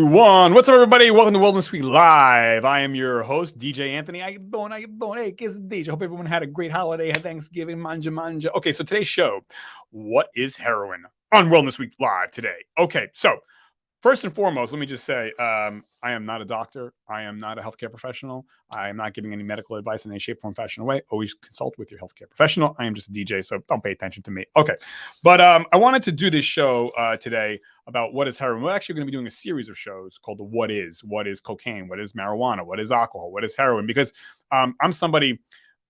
What's up, everybody? Welcome to Wellness Week Live. I am your host, DJ Anthony. How you doing? How you doing? Hey, kids, DJ. Hope everyone had a great holiday, had Thanksgiving, manja manja. Okay, so today's show, what is heroin on Wellness Week Live today? Okay, so first and foremost, let me just say, I am not a doctor. I am not a healthcare professional. I am not giving any medical advice in any shape, form, fashion, or way. Always consult with your healthcare professional. I am just a DJ, so don't pay attention to me. Okay, but I wanted to do this show today about what is heroin. We're actually going to be doing a series of shows called the What is cocaine, what is marijuana, what is alcohol, what is heroin, because I'm somebody.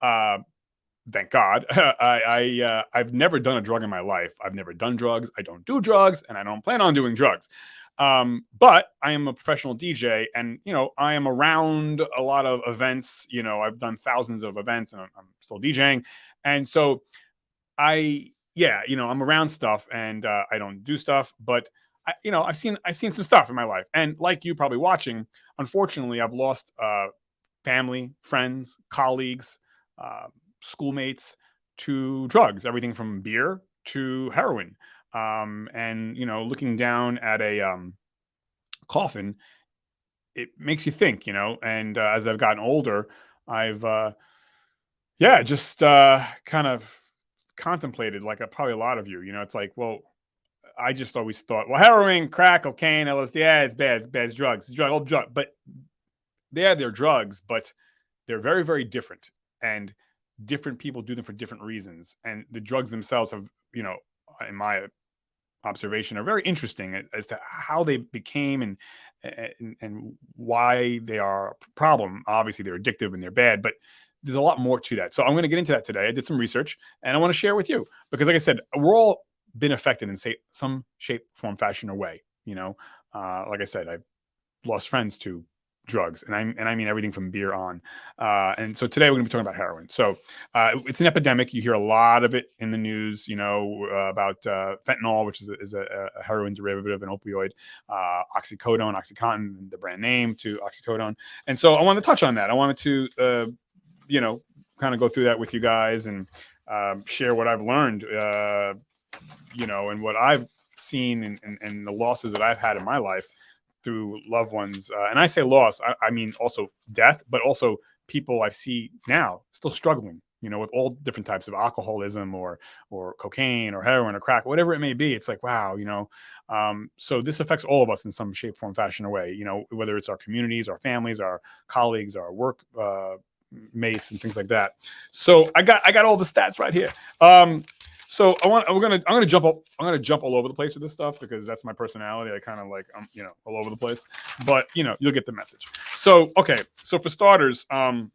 Thank God. I've never done a drug in my life. I've never done drugs. I don't do drugs, and I don't plan on doing drugs. But I am a professional DJ, and I am around a lot of events. I've done thousands of events, and I'm still DJing, and so I'm around stuff, and I don't do stuff, but I've seen some stuff in my life, and like you probably watching, unfortunately, I've lost family, friends, colleagues. Schoolmates to drugs, everything from beer to heroin. And looking down at a coffin, it makes you think, and as I've gotten older, I've just kind of contemplated, like probably a lot of you, it's like, well, I just always thought, well, heroin, crack, cocaine, LSD, yeah, it's bad, it's drugs, old drug. But they're drugs, but they're very, very different. And different people do them for different reasons. And the drugs themselves have, in my observation, are very interesting as to how they became and why they are a problem. Obviously, they're addictive and they're bad, but there's a lot more to that. So I'm going to get into that today. I did some research and I want to share with you because, like I said, we're all been affected in some shape, form, fashion, or way. Like I said, I've lost friends to drugs, and I mean everything from beer on. And so today we're going to be talking about heroin. So it's an epidemic. You hear a lot of it in the news, about fentanyl, which is a heroin derivative, an opioid, oxycodone, OxyContin, the brand name to oxycodone. And so I wanted to touch on that. I wanted to, kind of go through that with you guys and share what I've learned, and what I've seen and the losses that I've had in my life through loved ones. And I say loss, I mean also death, but also people I see now still struggling, with all different types of alcoholism or cocaine or heroin or crack, whatever it may be. It's like, wow, so this affects all of us in some shape, form, fashion, or way, whether it's our communities, our families, our colleagues, our work mates, and things like that. So I got all the stats right here. So I'm gonna jump all over the place with this stuff because that's my personality. I kind of like all over the place, but you'll get the message. So okay, so for starters, I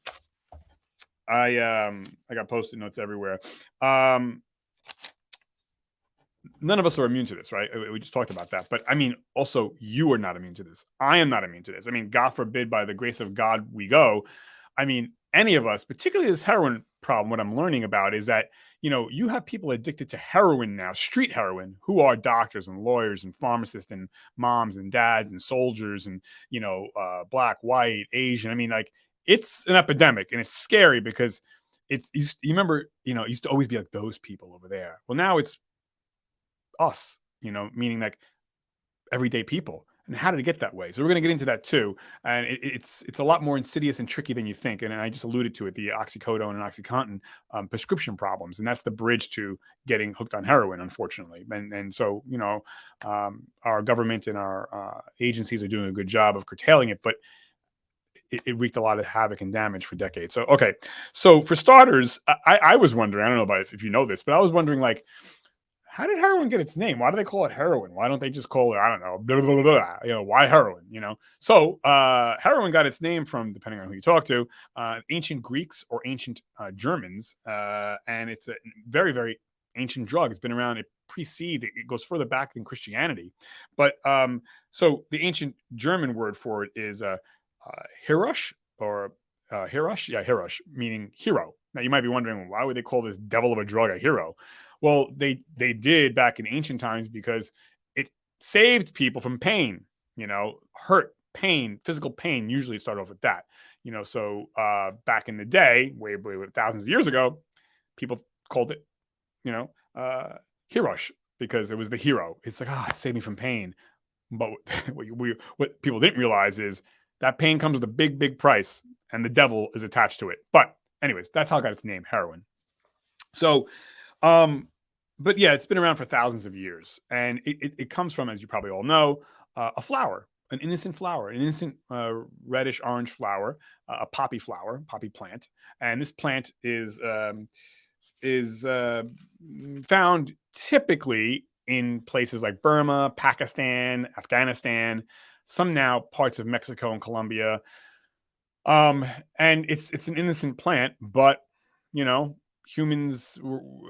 got Post-it notes everywhere. None of us are immune to this, right? We just talked about that, but I mean, also you are not immune to this. I am not immune to this. I mean, God forbid, by the grace of God, we go. I mean, any of us, particularly this heroin problem, what I'm learning about is that, you have people addicted to heroin now, street heroin, who are doctors and lawyers and pharmacists and moms and dads and soldiers and, black, white, Asian. I mean, like, it's an epidemic and it's scary because you remember, it used to always be like those people over there. Well, now it's us, meaning like everyday people. And how did it get that way? So we're going to get into that too. And it's a lot more insidious and tricky than you think. And I just alluded to it, the oxycodone and OxyContin prescription problems. And that's the bridge to getting hooked on heroin, unfortunately. And so, our government and our agencies are doing a good job of curtailing it, but it wreaked a lot of havoc and damage for decades. So, okay. So for starters, I was wondering, I don't know about if you know this, but I was wondering, like, how did heroin get its name? Why do they call it heroin? Why don't they just call it, I don't know, blah, blah, blah, blah, why heroin? So heroin got its name from, depending on who you talk to, ancient Greeks or ancient Germans. And it's a very, very ancient drug. It's been around, it goes further back than Christianity. But so the ancient German word for it is Hirosh or Hirosh. Yeah, Hirosh, meaning hero. Now you might be wondering, well, why would they call this devil of a drug a hero? Well, they did back in ancient times because it saved people from pain, hurt, pain, physical pain. Usually start off with that, so back in the day, way thousands of years ago, people called it, Hirosh, because it was the hero. It's like, it saved me from pain. But what people didn't realize is that pain comes with a big, big price, and the devil is attached to it. But anyways, that's how it got its name, heroin. So, but yeah, it's been around for thousands of years, and it comes from, as you probably all know, a flower, an innocent flower, an innocent reddish orange flower, a poppy flower, poppy plant, and this plant is found typically in places like Burma, Pakistan, Afghanistan, some now parts of Mexico and Colombia. And it's an innocent plant, but you know, humans,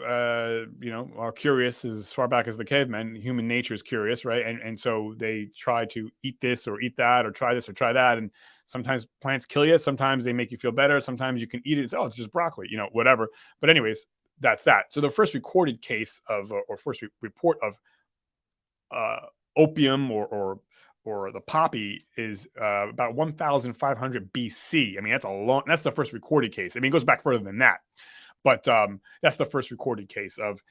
are curious as far back as the cavemen. Human nature is curious, right? And so they try to eat this or eat that, or try this or try that. And sometimes plants kill you. Sometimes they make you feel better. Sometimes you can eat it and say, oh, it's just broccoli, whatever. But anyways, that's that. So the first recorded case of, or first report of opium or the poppy is about 1,500 BC. I mean, that's the first recorded case. I mean, it goes back further than that, but that's the first recorded case of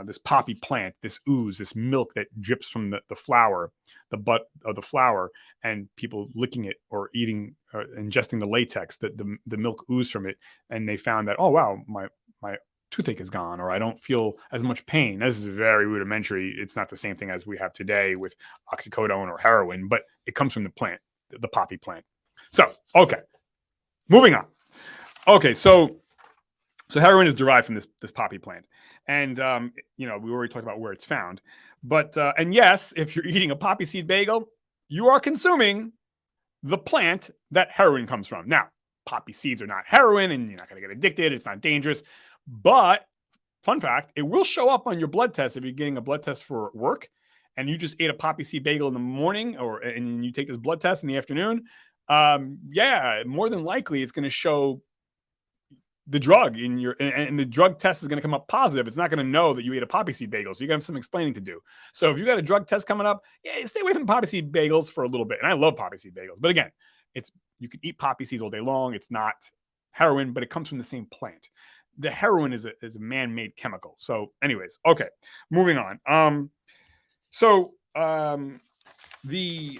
this poppy plant, this ooze, this milk that drips from the flower, the butt of the flower, and people licking it or eating or ingesting the latex, the milk ooze from it, and they found that, oh wow, my toothache is gone, or I don't feel as much pain. This is very rudimentary. It's not the same thing as we have today with oxycodone or heroin, but it comes from the plant, the poppy plant. So, okay, moving on. Okay, so heroin is derived from this poppy plant, and we already talked about where it's found. But and yes, if you're eating a poppy seed bagel, you are consuming the plant that heroin comes from. Now, poppy seeds are not heroin, and you're not going to get addicted. It's not dangerous. But fun fact, it will show up on your blood test if you're getting a blood test for work and you just ate a poppy seed bagel in the morning, and you take this blood test in the afternoon. More than likely it's going to show the drug in your, and the drug test is going to come up positive. It's not going to know that you ate a poppy seed bagel. So you got some explaining to do. So if you got a drug test coming up, stay away from poppy seed bagels for a little bit. And I love poppy seed bagels, but again, you can eat poppy seeds all day long. It's not heroin, but it comes from the same plant. The heroin is a man-made chemical. So anyways, okay, moving on. The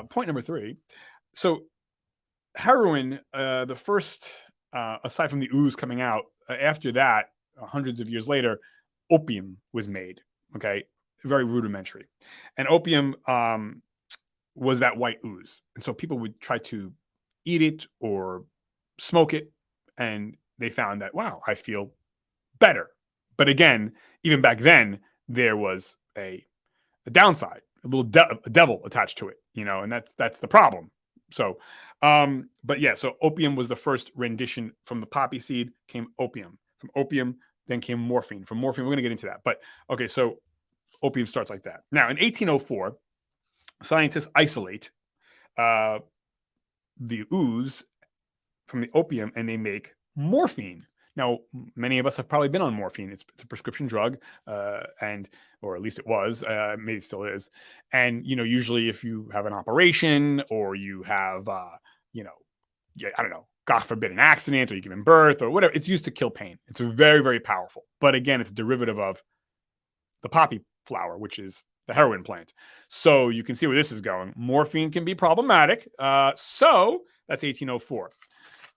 point number 3. So heroin, the first, aside from the ooze coming out, after that, hundreds of years later, opium was made. Okay, very rudimentary. And opium was that white ooze. And so people would try to eat it or smoke it, and they found that, wow, I feel better. But again, even back then, there was a downside, a little devil attached to it, and that's the problem. So, but yeah, so opium was the first rendition. From the poppy seed came opium. From opium, then came morphine. From morphine, we're going to get into that. But okay, so opium starts like that. Now, in 1804, scientists isolate the ooze from the opium, and they make morphine. Now, many of us have probably been on morphine. It's a prescription drug, or at least it was. Maybe it still is. And usually, if you have an operation or you have, I don't know, God forbid, an accident, or you're giving birth or whatever, it's used to kill pain. It's very, very powerful. But again, it's a derivative of the poppy flower, which is the heroin plant. So you can see where this is going. Morphine can be problematic. So that's 1804.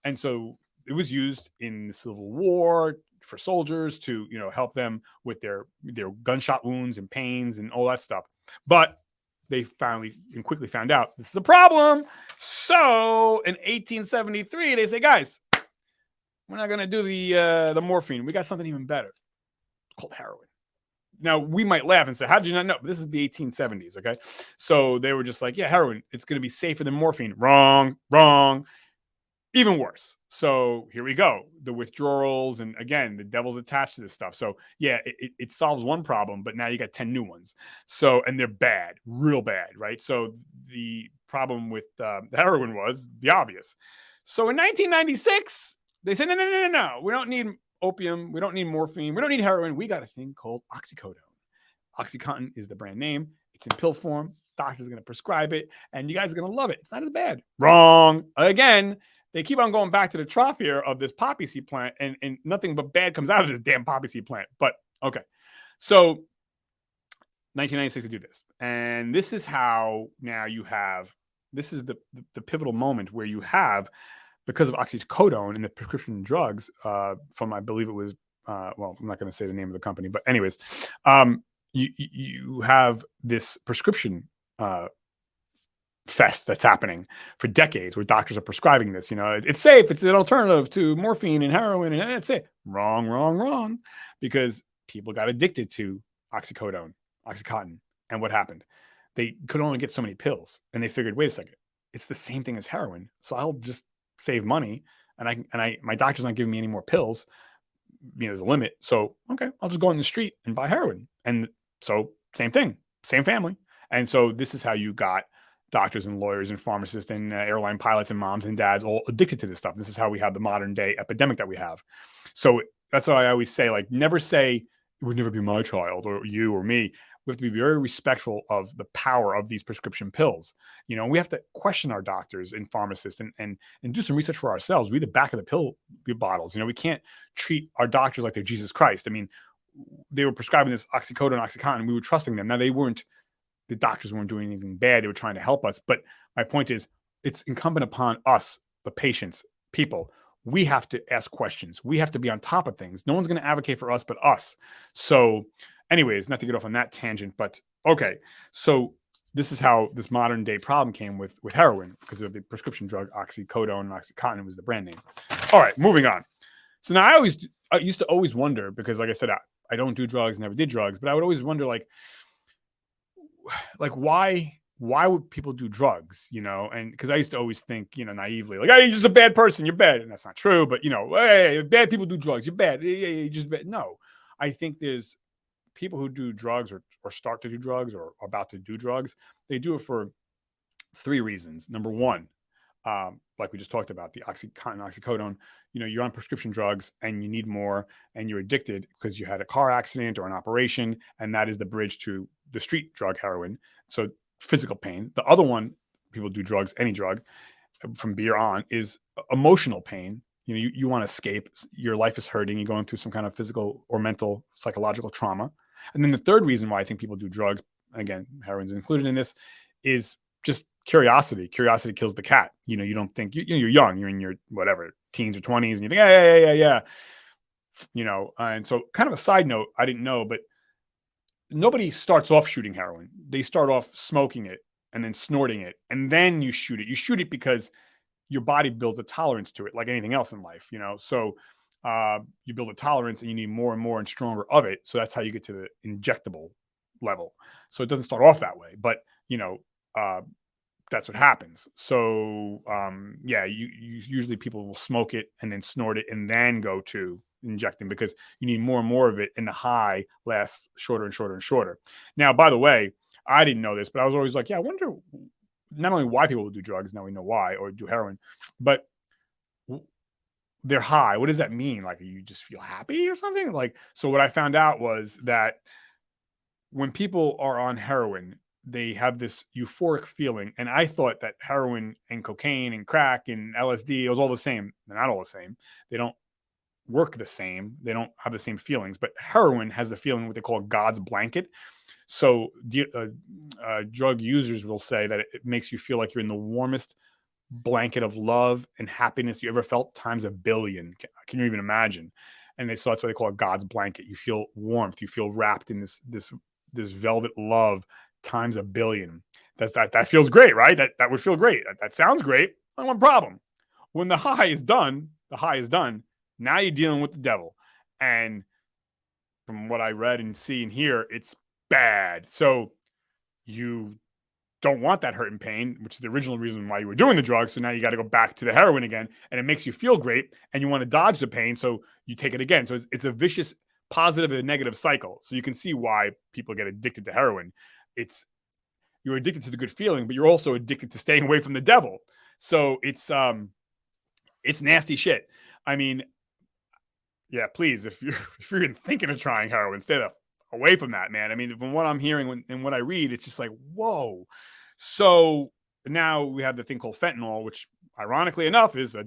And so it was used in the Civil War for soldiers to, help them with their gunshot wounds and pains and all that stuff. But they finally and quickly found out this is a problem. So in 1873, they say, guys, we're not going to do the morphine. We got something even better called heroin. Now, we might laugh and say, how did you not know? But this is the 1870s, okay? So they were just like, yeah, heroin, it's going to be safer than morphine. Wrong. Even worse. So here we go. The withdrawals, and again, the devil's attached to this stuff. So yeah, it solves one problem, but now you got 10 new ones. So, and they're bad, real bad, right? So the problem with the heroin was the obvious. So in 1996, they said, no. We don't need opium. We don't need morphine. We don't need heroin. We got a thing called oxycodone. Oxycontin is the brand name. It's in pill form. Doctor's going to prescribe it, and you guys are going to love it. It's not as bad. Wrong. Again, they keep on going back to the trough here of this poppy seed plant, and nothing but bad comes out of this damn poppy seed plant. But okay. So 1996 to do this. And this is how now you have, this is the pivotal moment where you have, because of oxycodone and the prescription drugs from, I believe it was, well, I'm not going to say the name of the company, but anyways, you have this prescription fest that's happening for decades where doctors are prescribing this. It's safe. It's an alternative to morphine and heroin. And it's it. Wrong, wrong, wrong. Because people got addicted to oxycodone, Oxycontin. And what happened? They could only get so many pills. And they figured, wait a second, it's the same thing as heroin. So I'll just save money. And my doctor's not giving me any more pills. There's a limit. So, okay, I'll just go on the street and buy heroin. And so same thing, same family. And so this is how you got doctors and lawyers and pharmacists and airline pilots and moms and dads all addicted to this stuff. This is how we have the modern day epidemic that we have. So that's what I always say, like, never say it would never be my child or you or me. We have to be very respectful of the power of these prescription pills. We have to question our doctors and pharmacists and do some research for ourselves. Read the back of the pill bottles. We can't treat our doctors like they're Jesus Christ. I mean, they were prescribing this oxycodone, Oxycontin. We were trusting them. Now the doctors weren't doing anything bad. They were trying to help us. But my point is, it's incumbent upon us, the patients, people. We have to ask questions. We have to be on top of things. No one's going to advocate for us but us. So anyways, not to get off on that tangent, but okay. So this is how this modern day problem came with heroin, because of the prescription drug oxycodone and Oxycontin was the brand name. All right, moving on. So now I used to always wonder, because like I said, I don't do drugs, never did drugs, but I would always wonder, like why would people do drugs, and because I used to always think, naively, like, hey, you're just a bad person, you're bad. And that's not true, but hey, bad people do drugs, you're bad. Hey, you're just bad. No, I think there's people who do drugs or start to do drugs or are about to do drugs. They do it for three reasons. Number one, like we just talked about, the Oxycontin, oxycodone, you're on prescription drugs and you need more and you're addicted because you had a car accident or an operation. And that is the bridge to the street drug heroin. So physical pain. The other one, people do drugs, any drug from beer on, is emotional pain. You want to escape. Your life is hurting. You're going through some kind of physical or mental, psychological trauma. And then the third reason why I think people do drugs, again, heroin's included in this, is just curiosity. Curiosity kills the cat. You don't think, you're young, you're in your whatever, teens or 20s, and you think, yeah. And so kind of a side note, I didn't know, but nobody starts off shooting heroin. They start off smoking it and then snorting it, and then you shoot it. You shoot it because your body builds a tolerance to it, like anything else in life, So you build a tolerance and you need more and more and stronger of it. So that's how you get to the injectable level. So it doesn't start off that way, but that's what happens. So yeah, you usually people will smoke it and then snort it and then go to injecting, because you need more and more of it, and the high lasts shorter and shorter and shorter. Now, by the way, I didn't know this, but I was always like, yeah, I wonder not only why people do drugs, now we know why, or do heroin, but they're high. What does that mean? Like, you just feel happy or something? Like, so what I found out was that when people are on heroin, they have this euphoric feeling. And I thought that heroin and cocaine and crack and LSD, it was all the same. They're not all the same. They don't work the same. They don't have the same feelings. But heroin has the feeling, what they call God's blanket. So drug users will say that it makes you feel like you're in the warmest blanket of love and happiness you ever felt times a billion. Can you even imagine? And so that's what they call it, God's blanket. You feel warmth. You feel wrapped in this velvet love times a billion. That feels great, right? That would feel great. That sounds great. Only one problem: when the high is done. Now you're dealing with the devil, and from what I read and see and hear, it's bad. So you don't want that hurt and pain, which is the original reason why you were doing the drug. So now you got to go back to the heroin again, and it makes you feel great, and you want to dodge the pain, so you take it again. So it's a vicious positive and negative cycle. So you can see why people get addicted to heroin. You're addicted to the good feeling, but you're also addicted to staying away from the devil. So it's nasty shit. I mean, yeah, please, if you're even thinking of trying heroin, stay away from that, man. I mean, from what I'm hearing and what I read, it's just like, whoa. So now we have the thing called fentanyl, which ironically enough is a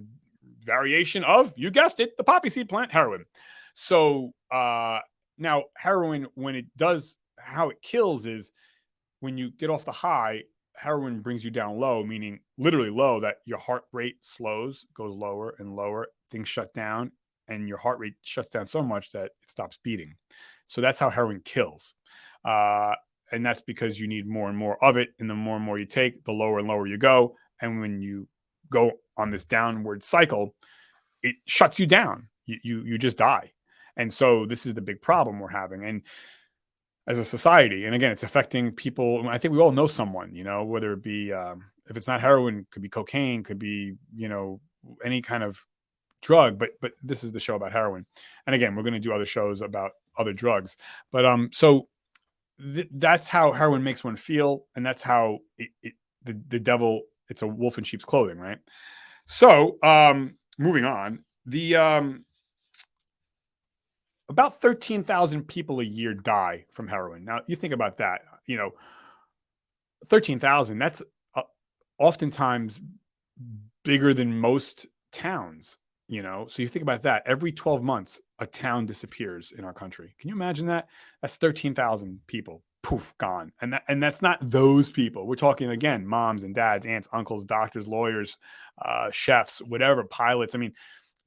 variation of, you guessed it, the poppy seed plant heroin. So now heroin, when it does how it kills is when you get off the high, heroin brings you down low, meaning literally low, that your heart rate slows, goes lower and lower, things shut down, and your heart rate shuts down so much that it stops beating. So that's how heroin kills. Uh, and that's because you need more and more of it. And the more and more you take, the lower and lower you go. And when you go on this downward cycle, it shuts you down. You just die. And so this is the big problem we're having. And as a society, and again, it's affecting people. I think we all know someone, whether it be if it's not heroin, could be cocaine, could be any kind of drug. But this is the show about heroin. And again, we're going to do other shows about other drugs. But so that's how heroin makes one feel, and that's how the devil. It's a wolf in sheep's clothing, right? So moving on, the about 13,000 people a year die from heroin. Now, you think about that, 13,000, that's oftentimes bigger than most towns, So you think about that. Every 12 months, a town disappears in our country. Can you imagine that? That's 13,000 people. Poof, gone. And that's not those people. We're talking, again, moms and dads, aunts, uncles, doctors, lawyers, chefs, whatever, pilots. I mean,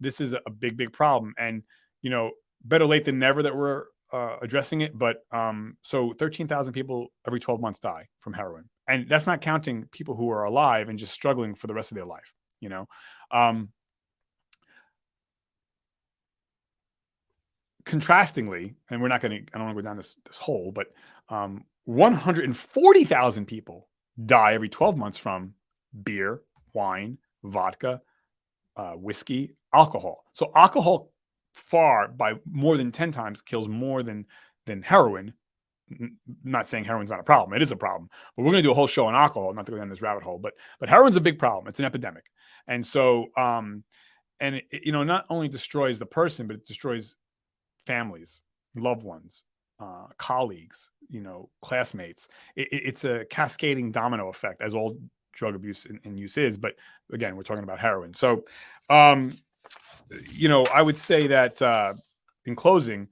this is a big, big problem. And, better late than never that we're addressing it. But so 13,000 people every 12 months die from heroin. And that's not counting people who are alive and just struggling for the rest of their life, Contrastingly, and I don't want to go down this hole, but 140,000 people die every 12 months from beer, wine, vodka, whiskey, alcohol. So alcohol far by more than 10 times kills more than heroin. Not saying heroin's not a problem. It is a problem. But we're going to do a whole show on alcohol, not to go down this rabbit hole. But heroin's a big problem. It's an epidemic. And so, and it not only destroys the person, but it destroys families, loved ones, colleagues, classmates. It's a cascading domino effect, as all drug abuse and use is. But again, we're talking about heroin. So, I would say that in closing,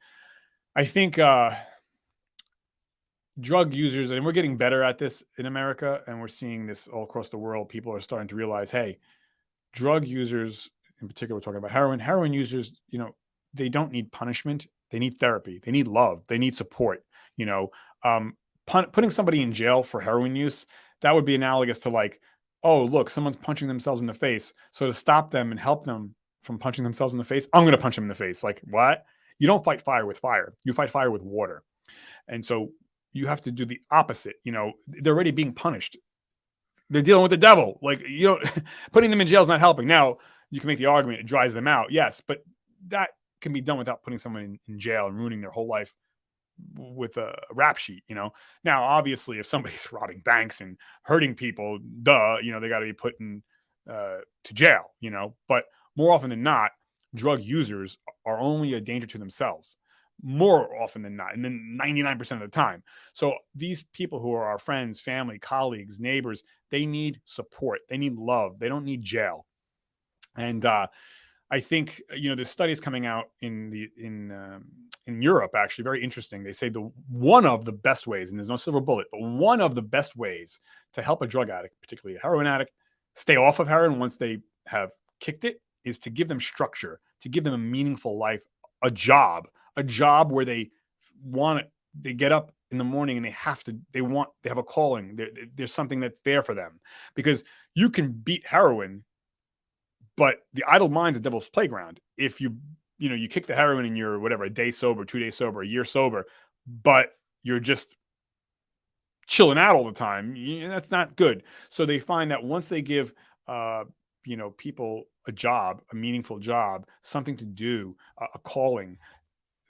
I think drug users, and we're getting better at this in America, and we're seeing this all across the world. People are starting to realize, hey, drug users, in particular, we're talking about heroin users, they don't need punishment. They need therapy. They need love. They need support. Putting somebody in jail for heroin use, that would be analogous to like, oh, look, someone's punching themselves in the face. So to stop them and help them from punching themselves in the face, I'm going to punch them in the face. Like, what? You don't fight fire with fire. You fight fire with water. And so you have to do the opposite. They're already being punished. They're dealing with the devil. Like, putting them in jail is not helping. Now, you can make the argument it dries them out. Yes, but that can be done without putting someone in jail and ruining their whole life with a rap sheet. Now, obviously, if somebody's robbing banks and hurting people, they got to be put in to jail. But more often than not, drug users are only a danger to themselves. More often than not, and then 99% of the time. So these people who are our friends, family, colleagues, neighbors, they need support. They need love. They don't need jail. And I think there's studies coming out in Europe, actually very interesting. They say one of the best ways, and there's no silver bullet, but one of the best ways to help a drug addict, particularly a heroin addict, stay off of heroin once they have kicked it, is to give them structure, to give them a meaningful life, a job where they get up in the morning and they have a calling. There's something that's there for them, because you can beat heroin, but the idle mind's a devil's playground. If you kick the heroin and you're whatever, a day sober, 2 days sober, a year sober, but you're just chilling out all the time, that's not good. So they find that once they give people a job, a meaningful job, something to do, a calling,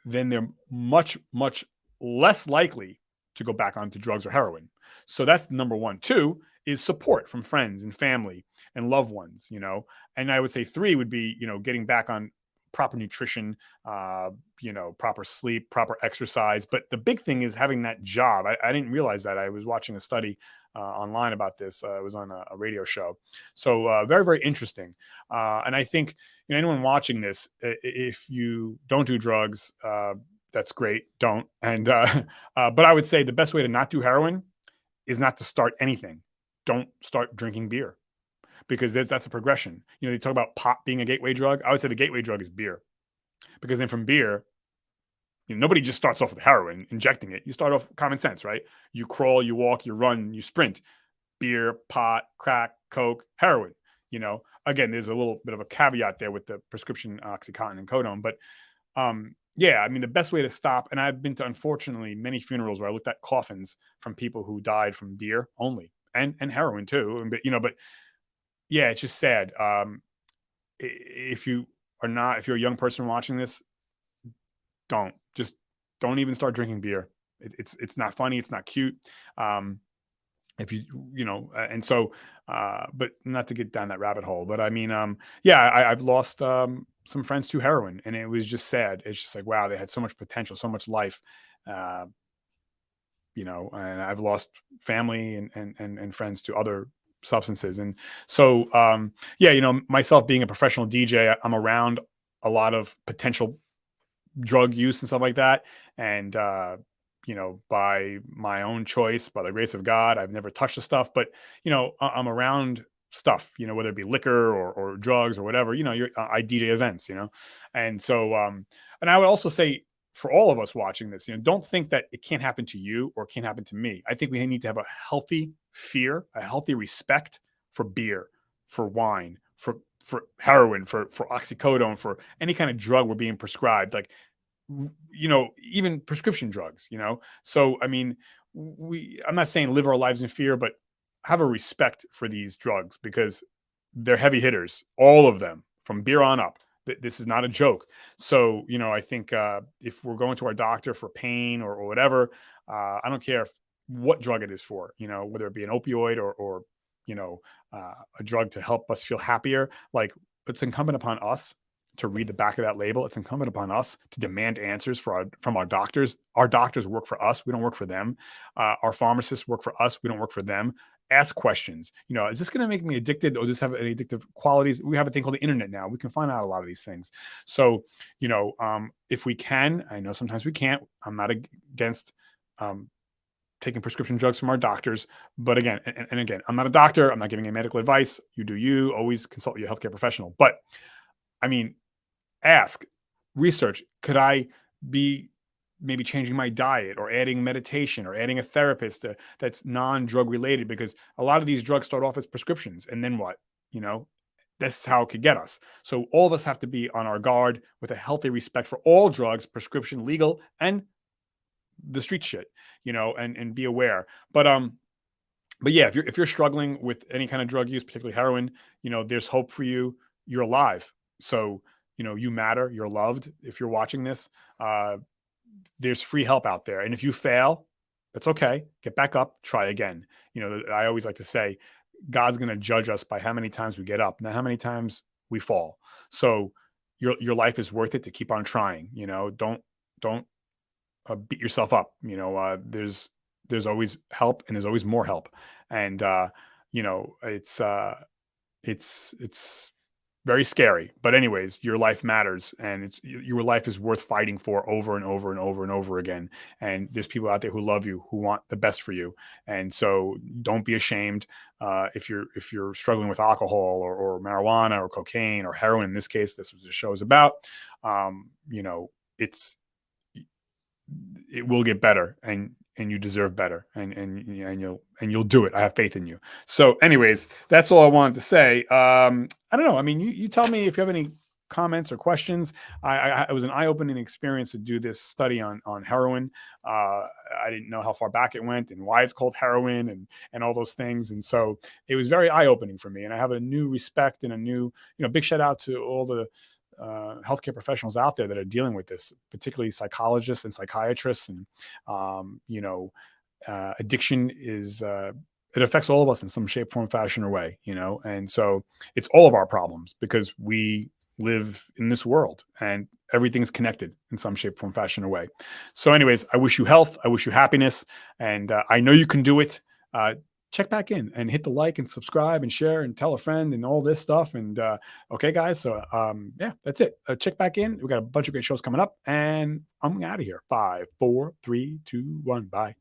then they're much, much less likely to go back onto drugs or heroin. So that's number one. 2 is support from friends and family and loved ones, And I would say 3 would be, getting back on proper nutrition, proper sleep, proper exercise. But the big thing is having that job. I didn't realize that. I was watching a study online about this. It was on a radio show. So very, very interesting. And I think anyone watching this, if you don't do drugs, that's great. Don't. And but I would say the best way to not do heroin is not to start anything. Don't start drinking beer because that's a progression. They talk about pot being a gateway drug. I would say the gateway drug is beer, because then from beer, nobody just starts off with heroin, injecting it. You start off common sense, right? You crawl, you walk, you run, you sprint. Beer, pot, crack, coke, heroin. Again, there's a little bit of a caveat there with the prescription Oxycontin and Codone, but yeah, I mean, the best way to stop, and I've been to, unfortunately, many funerals where I looked at coffins from people who died from beer only and heroin too. But yeah, it's just sad. If you're a young person watching this, don't even start drinking beer. It's not funny. It's not cute. If and so, but not to get down that rabbit hole, but I mean, yeah, I've lost some friends to heroin, and it was just sad. It's just like, wow, they had so much potential, so much life, uh, and I've lost family and friends to other substances. And so, yeah, myself being a professional DJ, I'm around a lot of potential drug use and stuff like that. And, by my own choice, by the grace of God, I've never touched the stuff, but, I'm around stuff, whether it be liquor or drugs or whatever, I DJ events, and so, and I would also say for all of us watching this, don't think that it can't happen to you or it can't happen to me. I think we need to have a healthy fear, a healthy respect for beer, for wine, for heroin, for oxycodone, for any kind of drug we're being prescribed, like, even prescription drugs, So, I mean, I'm not saying live our lives in fear, but have a respect for these drugs because they're heavy hitters, all of them from beer on up. This is not a joke. So, I think if we're going to our doctor for pain or whatever, I don't care what drug it is for, whether it be an opioid or a drug to help us feel happier. Like, it's incumbent upon us to read the back of that label. It's incumbent upon us to demand answers from our doctors. Our doctors work for us. We don't work for them. Our pharmacists work for us. We don't work for them. Ask questions. Is this going to make me addicted, or does this have any addictive qualities? We have a thing called the internet now. We can find out a lot of these things. So, if we can, I know sometimes we can't. I'm not against taking prescription drugs from our doctors, but again, and again, I'm not a doctor. I'm not giving any medical advice. You do you. Always consult your healthcare professional. But I mean, ask, research. Could I be maybe changing my diet or adding meditation or adding a therapist that's non-drug related? Because a lot of these drugs start off as prescriptions, and then what? That's how it could get us. So all of us have to be on our guard with a healthy respect for all drugs, prescription, legal, and the street shit, and be aware. But yeah, if you're struggling with any kind of drug use, particularly heroin, there's hope for you. You're alive. So, you matter, you're loved. If you're watching this, there's free help out there. And if you fail, that's okay. Get back up, try again. I always like to say, God's going to judge us by how many times we get up, not how many times we fall. So your life is worth it to keep on trying. Don't beat yourself up. There's always help, and there's always more help. And, it's very scary, but anyways, your life matters, and your life is worth fighting for over and over and over and over again. And there's people out there who love you, who want the best for you. And so don't be ashamed if you're struggling with alcohol or marijuana or cocaine or heroin. In this case, this was the show is about. It will get better, and you deserve better, and you'll do it. I have faith in you. So anyways, that's all I wanted to say. I don't know. I mean, you tell me if you have any comments or questions. It was an eye-opening experience to do this study on heroin. I didn't know how far back it went and why it's called heroin and all those things. And so it was very eye-opening for me. And I have a new respect and a new, big shout out to all the healthcare professionals out there that are dealing with this, particularly psychologists and psychiatrists. And, addiction is, it affects all of us in some shape, form, fashion, or way, and so it's all of our problems because we live in this world and everything's connected in some shape, form, fashion, or way. So anyways, I wish you health. I wish you happiness. And I know you can do it. check back in and hit the like and subscribe and share and tell a friend and all this stuff. And okay, guys. So yeah, that's it. Check back in. We got a bunch of great shows coming up, and I'm out of here. 5, 4, 3, 2, 1. Bye.